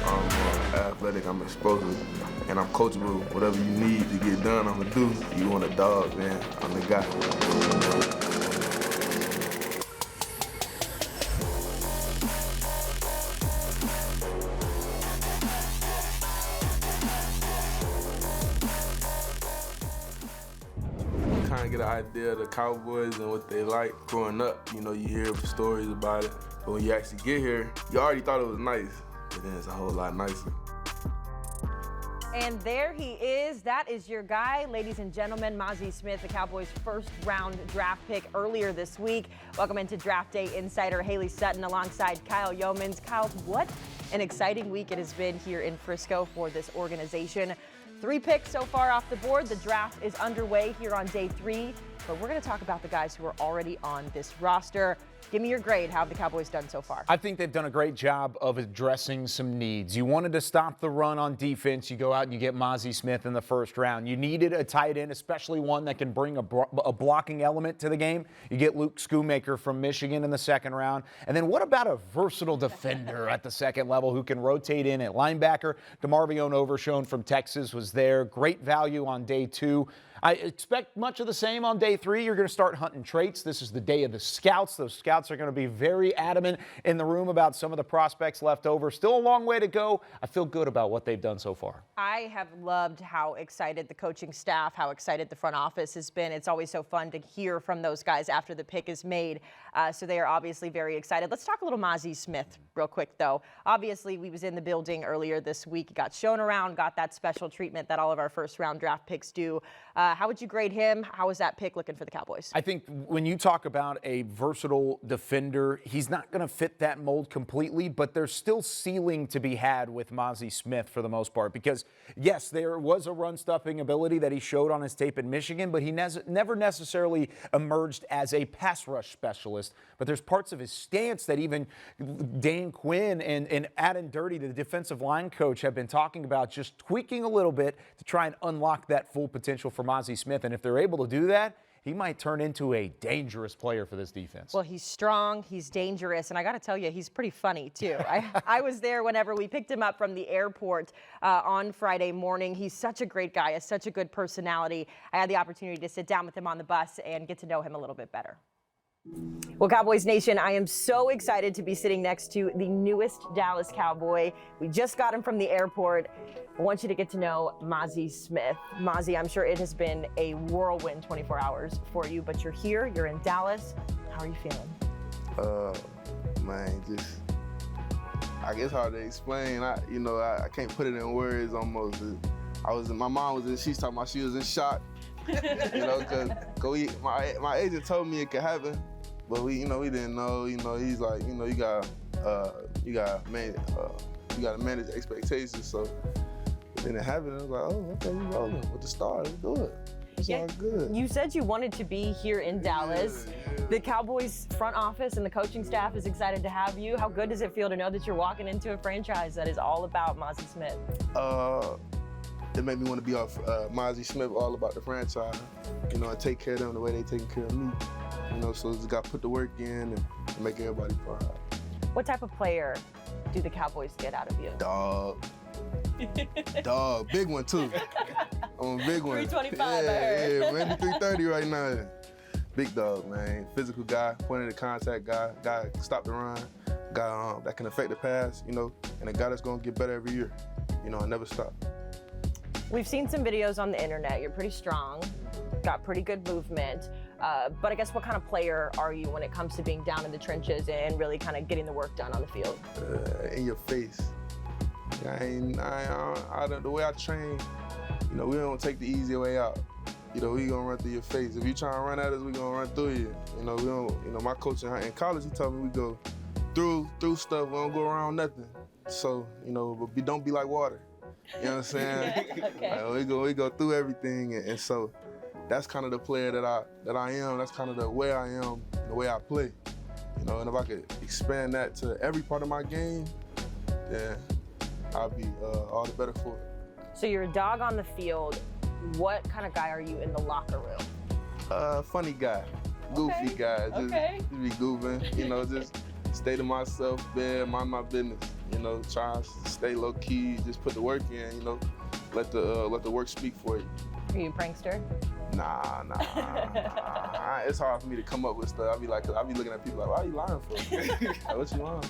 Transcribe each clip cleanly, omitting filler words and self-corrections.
I'm athletic, I'm explosive, and I'm coachable. Whatever you need to get done, I'm gonna do. You want a dog, man, I'm the guy. Get an idea of the Cowboys and what they like growing up. You know, you hear the stories about it, but when you actually get here, you already thought it was nice, but then it's a whole lot nicer. And there he is. That is your guy, ladies and gentlemen, Mazi Smith, the Cowboys' first-round draft pick earlier this week. Welcome into Draft Day Insider Hailey Sutton alongside Kyle Youmans. Kyle, what an exciting week it has been here in Frisco for this organization. 3 picks so far off the board. The draft is underway here on day 3, but we're going to talk about the guys who are already on this roster. Give me your grade. How have the Cowboys done so far? I think they've done a great job of addressing some needs. You wanted to stop the run on defense. You go out and you get Mazi Smith in the first round. You needed a tight end, especially one that can bring a blocking element to the game. You get Luke Schoonmaker from Michigan in the second round. And then what about a versatile defender at the second level who can rotate in at linebacker? Demarion Overshone from Texas was there. Great value on day 2. I expect much of the same on day 3. You're going to start hunting traits. This is the day of the scouts. Those scouts are going to be very adamant in the room about some of the prospects left over. Still a long way to go. I feel good about what they've done so far. I have loved how excited the coaching staff, how excited the front office has been. It's always so fun to hear from those guys after the pick is made. So they are obviously very excited. Let's talk a little Mazi Smith real quick, though. Obviously, we was in the building earlier this week. He got shown around, got that special treatment that all of our first-round draft picks do. How would you grade him? How is that pick looking for the Cowboys? I think when you talk about a versatile defender, he's not going to fit that mold completely, but there's still ceiling to be had with Mazi Smith for the most part because, yes, there was a run-stuffing ability that he showed on his tape in Michigan, but he never necessarily emerged as a pass rush specialist. But there's parts of his stance that even Dan Quinn and Adam Dirty, the defensive line coach, have been talking about just tweaking a little bit to try and unlock that full potential for Mazi Smith. And if they're able to do that, he might turn into a dangerous player for this defense. Well, he's strong, he's dangerous, and I got to tell you, he's pretty funny, too. I was there whenever we picked him up from the airport on Friday morning. He's such a great guy, has such a good personality. I had the opportunity to sit down with him on the bus and get to know him a little bit better. Well, Cowboys Nation, I am so excited to be sitting next to the newest Dallas Cowboy. We just got him from the airport. I want you to get to know Mazi Smith. Mazi, I'm sure it has been a whirlwind 24 hours for you, but you're here, you're in Dallas. How are you feeling? Man, just, I guess hard to explain. I can't put it in words almost. My mom was in, she's talking about she was in shock. Because my agent told me it could happen, but we didn't know. He's like, you got to manage expectations. So then it happened. I was like, oh, okay, we rolling with the stars. Let's do it. It's all good. You said you wanted to be here in Dallas. Yeah. The Cowboys front office and the coaching staff is excited to have you. How good does it feel to know that you're walking into a franchise that is all about Mazi Smith? It made me want to be off Mazi Smith, all about the franchise, and take care of them the way they taking care of me. So just got to put the work in and make everybody proud. What type of player do the Cowboys get out of you? Dog. Dog. Big one, too. I'm a big one. 325, I heard. Yeah, maybe 330 right now. Big dog, man. Physical guy, point of the contact guy can stop the run, guy that can affect the pass, and a guy that's going to get better every year, and never stop. We've seen some videos on the internet. You're pretty strong, got pretty good movement. But I guess what kind of player are you when it comes to being down in the trenches and really kind of getting the work done on the field? In your face. The way I train, we don't take the easy way out. We gonna run through your face. If you try to run at us, we gonna run through you. We don't. My coach in college, he told me we go through stuff. We don't go around nothing. So but don't be like water. You know what I'm saying? Okay. We go through everything, and so that's kind of the player that I am. That's kind of the way I am, the way I play. And if I could expand that to every part of my game, then I'll be all the better for it. So you're a dog on the field. What kind of guy are you in the locker room? Funny guy, goofy guy. Just be goofing. Just stay to myself, man, mind my business. You know, try and stay low key, just put the work in. You know, let the work speak for you. Are you a prankster? Nah. It's hard for me to come up with stuff. I be looking at people like, why are you lying for? Like, what you lying for?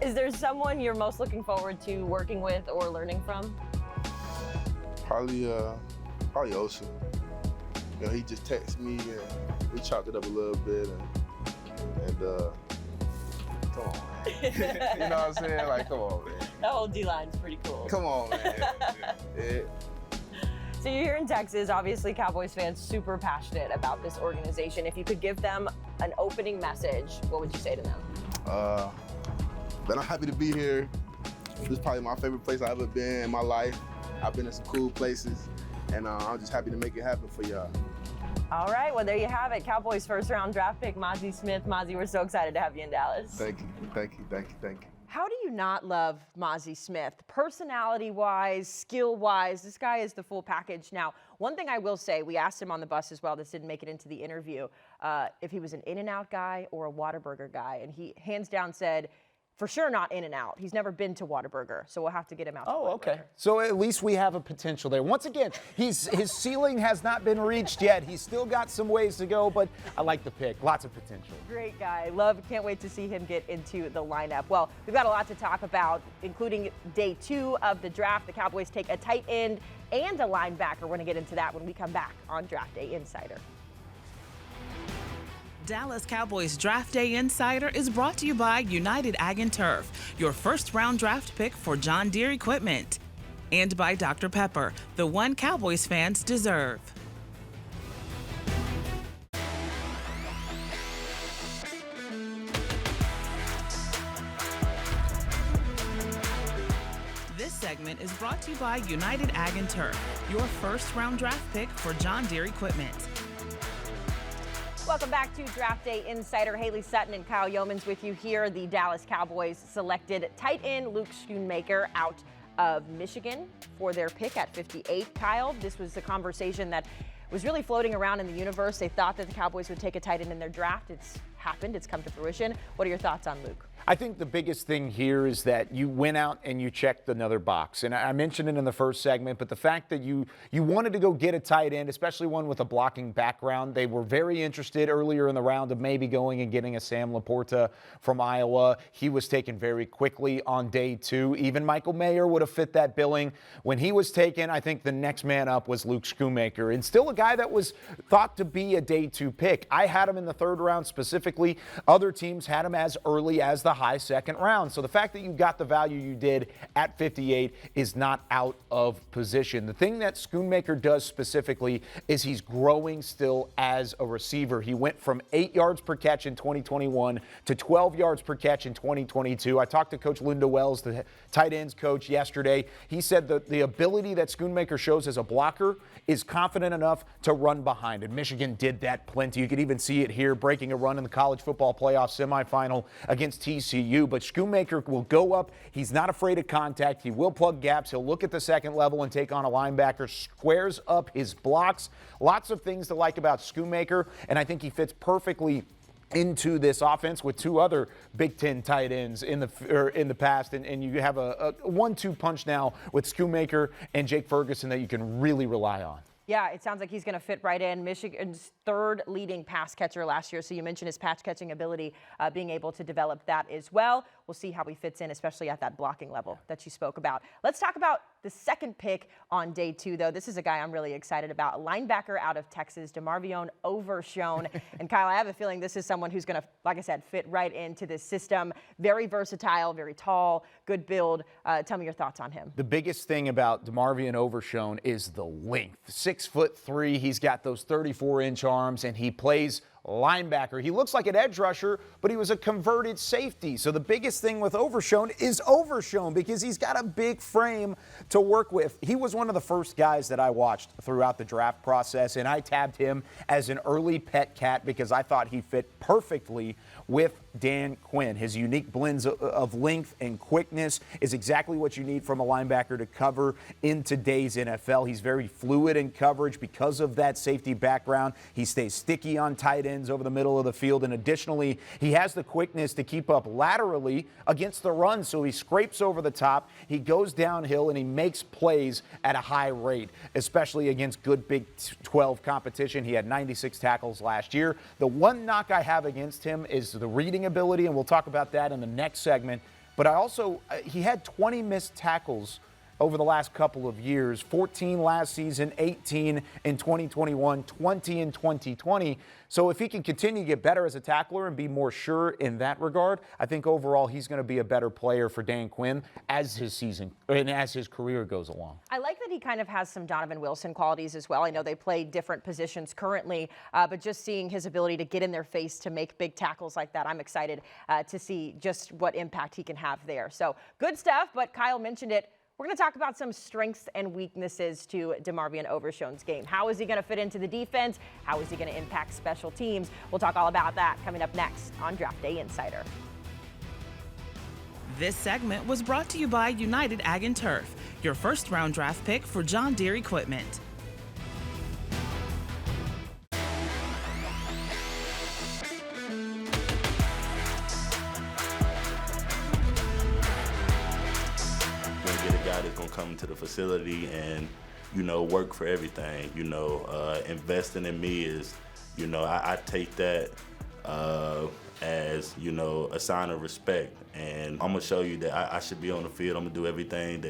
Is there someone you're most looking forward to working with or learning from? Probably Ocean. You know, he just texted me and we chopped it up a little bit and come on, man. You know what I'm saying? Like, come on, man. That whole D-line's pretty cool. Come on, man. Yeah. So you're here in Texas, obviously Cowboys fans super passionate about this organization. If you could give them an opening message, what would you say to them? But I'm happy to be here. This is probably my favorite place I've ever been in my life. I've been in some cool places, and I'm just happy to make it happen for y'all. All right, well, there you have it. Cowboys first-round draft pick, Mazi Smith. Mazi, we're so excited to have you in Dallas. Thank you. How do you not love Mazi Smith? Personality-wise, skill-wise, this guy is the full package. Now, one thing I will say, we asked him on the bus as well, this didn't make it into the interview, if he was an In-N-Out guy or a Whataburger guy, and he hands down said, for sure not In-N-Out. He's never been to Whataburger, so we'll have to get him out. Oh, okay. So at least we have a potential there. Once again, his ceiling has not been reached yet. He's still got some ways to go, but I like the pick. Lots of potential. Great guy. Can't wait to see him get into the lineup. Well, we've got a lot to talk about, including day 2 of the draft. The Cowboys take a tight end and a linebacker. We're going to get into that when we come back on Draft Day Insider. Dallas Cowboys Draft Day Insider is brought to you by United Ag and Turf, your first-round draft pick for John Deere equipment. And by Dr. Pepper, the one Cowboys fans deserve. This segment is brought to you by United Ag and Turf, your first-round draft pick for John Deere equipment. Welcome back to Draft Day Insider. Hailey, Sutton, and Kyle Youmans with you here. The Dallas Cowboys selected tight end Luke Schoonmaker out of Michigan for their pick at 58. Kyle, this was a conversation that was really floating around in the universe. They thought that the Cowboys would take a tight end in their draft. It's happened. It's come to fruition. What are your thoughts on Luke? I think the biggest thing here is that you went out and you checked another box. And I mentioned it in the first segment, but the fact that you wanted to go get a tight end, especially one with a blocking background. They were very interested earlier in the round of maybe going and getting a Sam Laporta from Iowa. He was taken very quickly on day 2. Even Michael Mayer would have fit that billing. When he was taken, I think the next man up was Luke Schoonmaker, and still a guy that was thought to be a day 2 pick. I had him in the 3rd round specifically. Other teams had him as early as the high 2nd round. So the fact that you got the value you did at 58 is not out of position. The thing that Schoonmaker does specifically is he's growing still as a receiver. He went from 8 yards per catch in 2021 to 12 yards per catch in 2022. I talked to Coach Linda Wells, the tight ends coach, yesterday. He said that the ability that Schoonmaker shows as a blocker is confident enough to run behind. And Michigan did that plenty. You could even see it here, breaking a run in the college football playoff semifinal against TCU. But Schoonmaker will go up. He's not afraid of contact. He will plug gaps. He'll look at the 2nd level and take on a linebacker, squares up his blocks. Lots of things to like about Schoonmaker, and I think he fits perfectly into this offense with 2 other Big Ten tight ends in the past, and you have a 1-2 punch now with Schoonmaker and Jake Ferguson that you can really rely on. Yeah, it sounds like he's going to fit right in. Michigan's 3rd leading pass catcher last year, so you mentioned his pass catching ability, being able to develop that as well. We'll see how he fits in, especially at that blocking level that you spoke about. Let's talk about the 2nd pick on day 2, though. This is a guy I'm really excited about, a linebacker out of Texas, Demarion Overshone. And Kyle, I have a feeling this is someone who's going to, like I said, fit right into this system. Very versatile, very tall, good build. Tell me your thoughts on him. The biggest thing about Demarion Overshone is the length. 6'3", he's got those 34-inch arms, and he plays linebacker. He looks like an edge rusher, but he was a converted safety. So the biggest thing with Overshone is Overshone because he's got a big frame to work with. He was one of the first guys that I watched throughout the draft process, and I tabbed him as an early pet cat because I thought he fit perfectly with Dan Quinn. His unique blends of length and quickness is exactly what you need from a linebacker to cover in today's NFL. He's very fluid in coverage because of that safety background. He stays sticky on tight end. ends over the middle of the field. And additionally, he has the quickness to keep up laterally against the run. So he scrapes over the top, he goes downhill, and he makes plays at a high rate, especially against good Big 12 competition. He had 96 tackles last year. The one knock I have against him is the reading ability, and we'll talk about that in the next segment. But he had 20 missed tackles over the last couple of years, 14 last season, 18 in 2021, 20 in 2020. So if he can continue to get better as a tackler and be more sure in that regard, I think overall he's going to be a better player for Dan Quinn as his season and as his career goes along. I like that he kind of has some Donovan Wilson qualities as well. I know they play different positions currently, but just seeing his ability to get in their face to make big tackles like that, I'm excited to see just what impact he can have there. So good stuff, but Kyle mentioned it. We're going to talk about some strengths and weaknesses to Demarion Overshone's game. How is he going to fit into the defense? How is he going to impact special teams? We'll talk all about that coming up next on Draft Day Insider. This segment was brought to you by United Ag and Turf, your first-round draft pick for John Deere equipment. That's going to come to the facility and, work for everything. Investing in me is, I take that as, a sign of respect. And I'm going to show you that I should be on the field. I'm going to do everything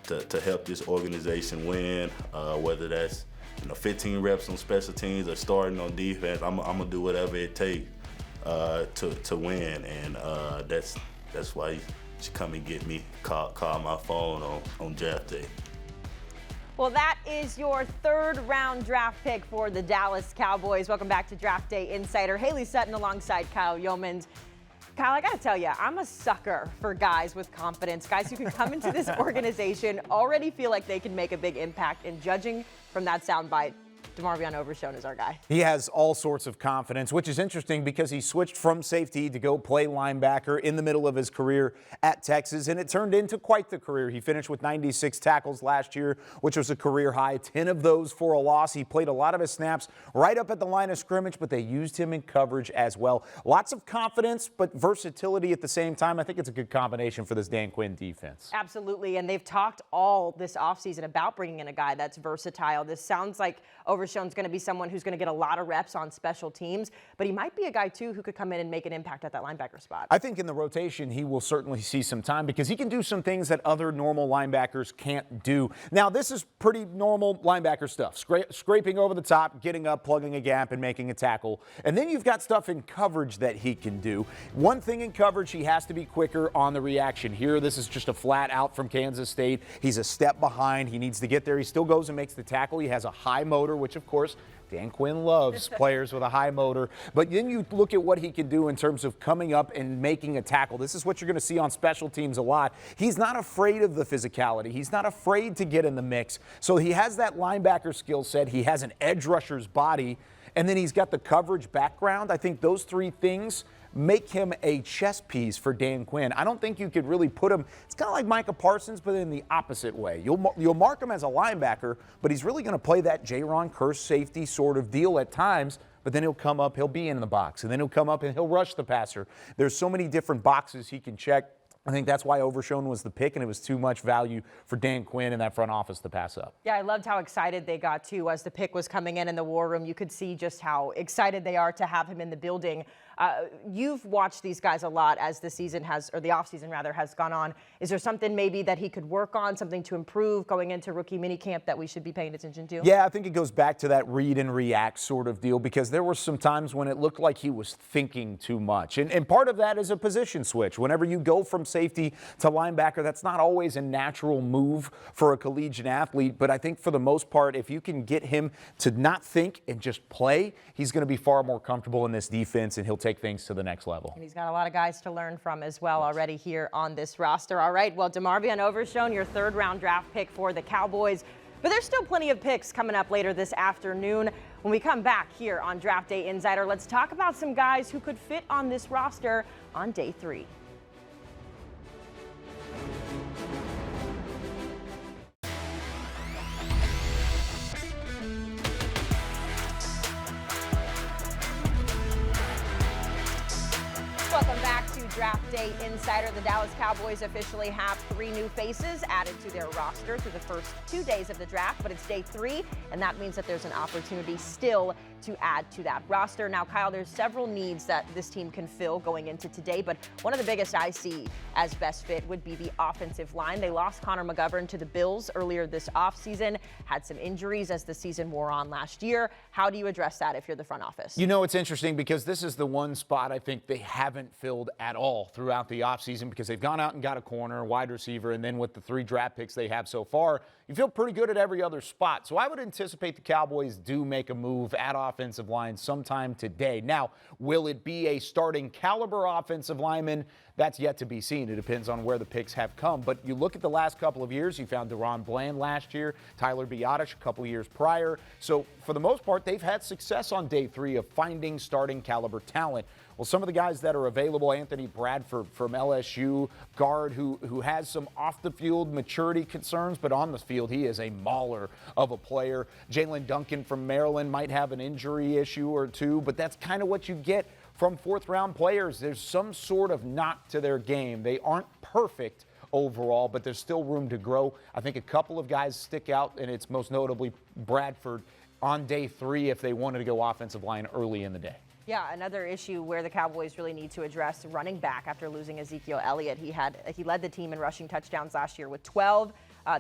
to help this organization win, whether that's, 15 reps on special teams or starting on defense. I'm going to do whatever it takes to win. And that's why you should come and get me, call my phone on draft day. Well, that is your third-round draft pick for the Dallas Cowboys. Welcome back to Draft Day Insider. Hailey Sutton alongside Kyle Youmans. Kyle, I got to tell you, I'm a sucker for guys with confidence, guys who can come into this organization, already feel like they can make a big impact, and judging from that soundbite, Demarion Overshone is our guy. He has all sorts of confidence, which is interesting because he switched from safety to go play linebacker in the middle of his career at Texas, and it turned into quite the career. He finished with 96 tackles last year, which was a career high, 10 of those for a loss. He played a lot of his snaps right up at the line of scrimmage, but they used him in coverage as well. Lots of confidence, but versatility at the same time. I think it's a good combination for this Dan Quinn defense. Absolutely, and they've talked all this offseason about bringing in a guy that's versatile. This sounds like Overshone's going to be someone who's going to get a lot of reps on special teams, but he might be a guy, too, who could come in and make an impact at that linebacker spot. I think in the rotation, he will certainly see some time because he can do some things that other normal linebackers can't do. Now, this is pretty normal linebacker stuff. Scraping over the top, getting up, plugging a gap, and making a tackle. And then you've got stuff in coverage that he can do. One thing in coverage, he has to be quicker on the reaction. Here, this is just a flat out from Kansas State. He's a step behind. He needs to get there. He still goes and makes the tackle. He has a high motor, which, of course, Dan Quinn loves players with a high motor. But then you look at what he can do in terms of coming up and making a tackle. This is what you're going to see on special teams a lot. He's not afraid of the physicality. He's not afraid to get in the mix. So he has that linebacker skill set. He has an edge rusher's body. And then he's got the coverage background. I think those three things make him a chess piece for Dan Quinn. I don't think you could really put him, it's kind of like Micah Parsons, but in the opposite way. You'll mark him as a linebacker, but he's really going to play that Jaron Kearse safety sort of deal at times, but then he'll come up, he'll be in the box, and then he'll come up and he'll rush the passer. There's so many different boxes he can check. I think that's why Overshone was the pick, and it was too much value for Dan Quinn in that front office to pass up. Yeah, I loved how excited they got, too, as the pick was coming in the war room. You could see just how excited they are to have him in the building. You've watched these guys a lot as the season has, or the offseason rather, has gone on. Is there something maybe that he could work on, something to improve going into rookie minicamp that we should be paying attention to? Yeah, I think it goes back to that read and react sort of deal because there were some times when it looked like he was thinking too much. And part of that is a position switch. Whenever you go from safety to linebacker, that's not always a natural move for a collegiate athlete. But I think for the most part, if you can get him to not think and just play, he's going to be far more comfortable in this defense and he'll take things to the next level. And he's got a lot of guys to learn from as well already here on this roster. All right, well, Demarion Overshone, your third-round draft pick for the Cowboys. But there's still plenty of picks coming up later this afternoon. When we come back here on Draft Day Insider, let's talk about some guys who could fit on this roster on day 3. Draft Day Insider. The Dallas Cowboys officially have 3 new faces added to their roster through the first 2 days of the draft, but it's day 3, and that means that there's an opportunity still to add to that roster. Now, Kyle, there's several needs that this team can fill going into today, but one of the biggest I see as best fit would be the offensive line. They lost Connor McGovern to the Bills earlier this offseason, had some injuries as the season wore on last year. How do you address that if you're the front office? You know, it's interesting because this is the one spot I think they haven't filled at all throughout the offseason, because they've gone out and got a corner, wide receiver, and then with the 3 draft picks they have so far, you feel pretty good at every other spot. So I would anticipate the Cowboys do make a move at offensive line sometime today. Now, will it be a starting caliber offensive lineman? That's yet to be seen. It depends on where the picks have come. But you look at the last couple of years, you found Deron Bland last year, Tyler Biadasz a couple years prior. So for the most part, they've had success on day 3 of finding starting caliber talent. Well, some of the guys that are available, Anthony Bradford from LSU, guard who has some off-the-field maturity concerns, but on the field he is a mauler of a player. Jalen Duncan from Maryland might have an injury issue or two, but that's kind of what you get from 4th-round players. There's some sort of knock to their game. They aren't perfect overall, but there's still room to grow. I think a couple of guys stick out, and it's most notably Bradford on day 3 if they wanted to go offensive line early in the day. Yeah, another issue where the Cowboys really need to address running back after losing Ezekiel Elliott. He led the team in rushing touchdowns last year with 12.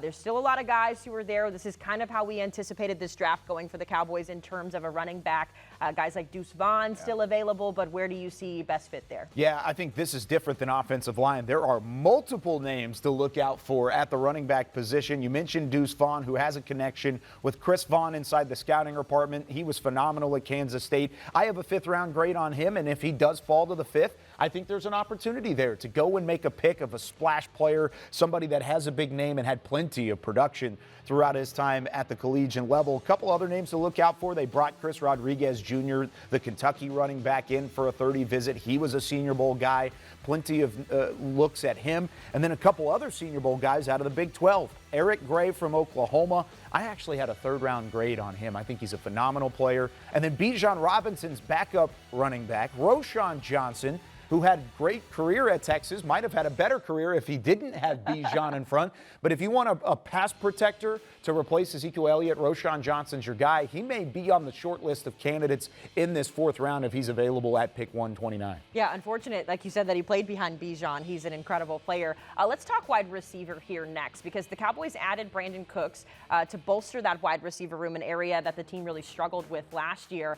There's still a lot of guys who are there. This is kind of how we anticipated this draft going for the Cowboys in terms of a running back. Guys like Deuce Vaughn still available, but where do you see best fit there? Yeah, I think this is different than offensive line. There are multiple names to look out for at the running back position. You mentioned Deuce Vaughn, who has a connection with Chris Vaughn inside the scouting department. He was phenomenal at Kansas State. I have a 5th-round grade on him, and if he does fall to the 5th, I think there's an opportunity there to go and make a pick of a splash player, somebody that has a big name and had plenty of production throughout his time at the collegiate level. A couple other names to look out for. They brought Chris Rodriguez Jr., the Kentucky running back, in for a 30 visit. He was a Senior Bowl guy. Plenty of looks at him. And then a couple other Senior Bowl guys out of the Big 12. Eric Gray from Oklahoma. I actually had a 3rd-round grade on him. I think he's a phenomenal player. And then Bijan Robinson's backup running back, Roschon Johnson, who had great career at Texas, might have had a better career if he didn't have Bijan in front. But if you want a pass protector to replace Ezekiel Elliott, Roschon Johnson's your guy. He may be on the short list of candidates in this 4th round if he's available at pick 129. Yeah, unfortunate, like you said, that he played behind Bijan. He's an incredible player. Let's talk wide receiver here next, because the Cowboys added Brandon Cooks to bolster that wide receiver room, an area that the team really struggled with last year.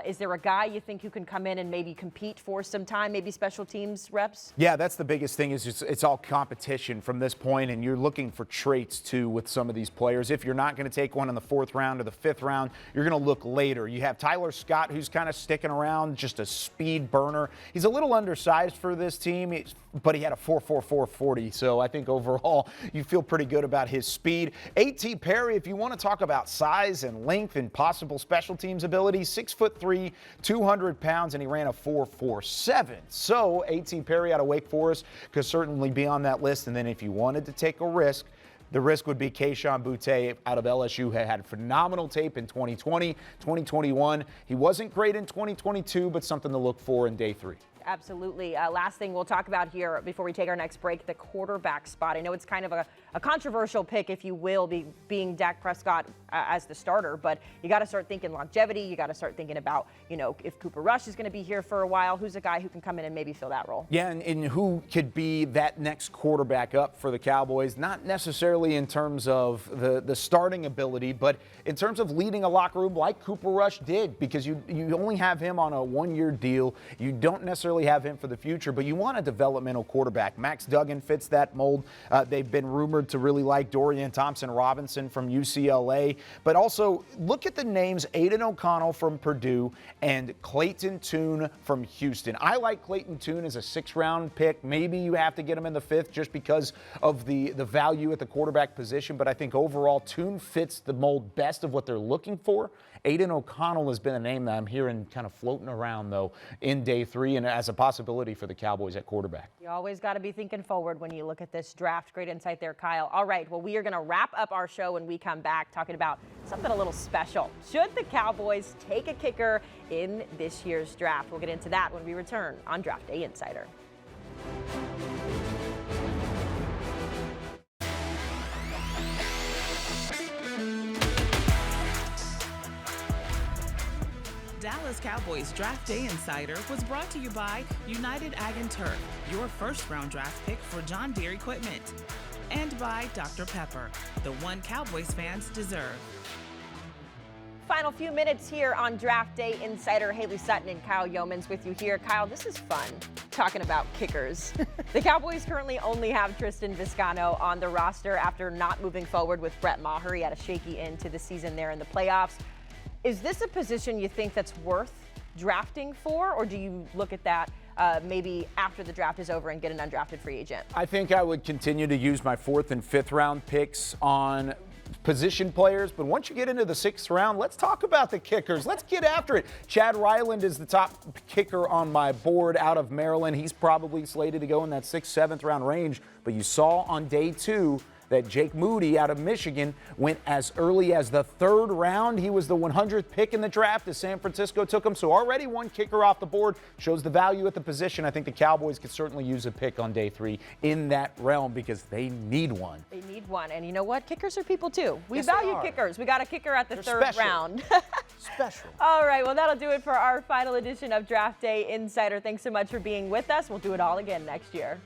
Is there a guy you think who can come in and maybe compete for some time, maybe special teams reps? Yeah, that's the biggest thing, is it's all competition from this point, and you're looking for traits too with some of these players. If you're not going to take one in the 4th round or the 5th round, you're going to look later. You have Tyler Scott, who's kind of sticking around, just a speed burner. He's a little undersized for this team, but he had a 4.44 40, so I think overall you feel pretty good about his speed. A.T. Perry, if you want to talk about size and length and possible special teams ability, 6'3", 200 pounds, and he ran a 4.47. So A.T. Perry out of Wake Forest could certainly be on that list. And then if you wanted to take a risk, the risk would be Kayshon Boutte out of LSU, who had phenomenal tape in 2020, 2021. He wasn't great in 2022, but something to look for in day 3. Absolutely. Last thing we'll talk about here before we take our next break, the quarterback spot. I know it's kind of a controversial pick, if you will, being Dak Prescott as the starter, but you got to start thinking longevity. You got to start thinking about, if Cooper Rush is going to be here for a while, who's a guy who can come in and maybe fill that role? Yeah, and who could be that next quarterback up for the Cowboys, not necessarily in terms of the starting ability, but in terms of leading a locker room like Cooper Rush did, because you only have him on a 1-year deal. You don't necessarily have him for the future, but you want a developmental quarterback. Max Duggan fits that mold. They've been rumored to really like Dorian Thompson-Robinson from UCLA, but also look at the names: Aiden O'Connell from Purdue and Clayton Tune from Houston. I like Clayton Tune as a 6th-round pick. Maybe you have to get him in the 5th just because of the value at the quarterback position, but I think overall Tune fits the mold best of what they're looking for. Aiden O'Connell has been a name that I'm hearing kind of floating around, though, in day 3 and as a possibility for the Cowboys at quarterback. You always got to be thinking forward when you look at this draft. Great insight there, Kyle. All right, well, we are going to wrap up our show when we come back talking about something a little special. Should the Cowboys take a kicker in this year's draft? We'll get into that when we return on Draft Day Insider. Dallas Cowboys Draft Day Insider was brought to you by United Ag and Turf, your first-round draft pick for John Deere equipment. And by Dr. Pepper, the one Cowboys fans deserve. Final few minutes here on Draft Day Insider. Hailey Sutton and Kyle Youmans with you here. Kyle, this is fun, talking about kickers. The Cowboys currently only have Tristan Vizcaino on the roster after not moving forward with Brett Maher. He had a shaky end to the season there in the playoffs. Is this a position you think that's worth drafting for, or do you look at that maybe after the draft is over and get an undrafted free agent? I think I would continue to use my 4th and 5th round picks on position players, but once you get into the 6th round, let's talk about the kickers. Let's get after it. Chad Ryland is the top kicker on my board out of Maryland. He's probably slated to go in that 6th, 7th round range, but you saw on day 2 that Jake Moody out of Michigan went as early as the 3rd round. He was the 100th pick in the draft as San Francisco took him. So already one kicker off the board, shows the value at the position. I think the Cowboys could certainly use a pick on day 3 in that realm because they need one. They need one. And you know what? Kickers are people too. We Yes, value they are. kickers. We got a kicker at the They're 3rd special. round. Special. All right, well, that'll do it for our final edition of Draft Day Insider. Thanks so much for being with us. We'll do it all again next year.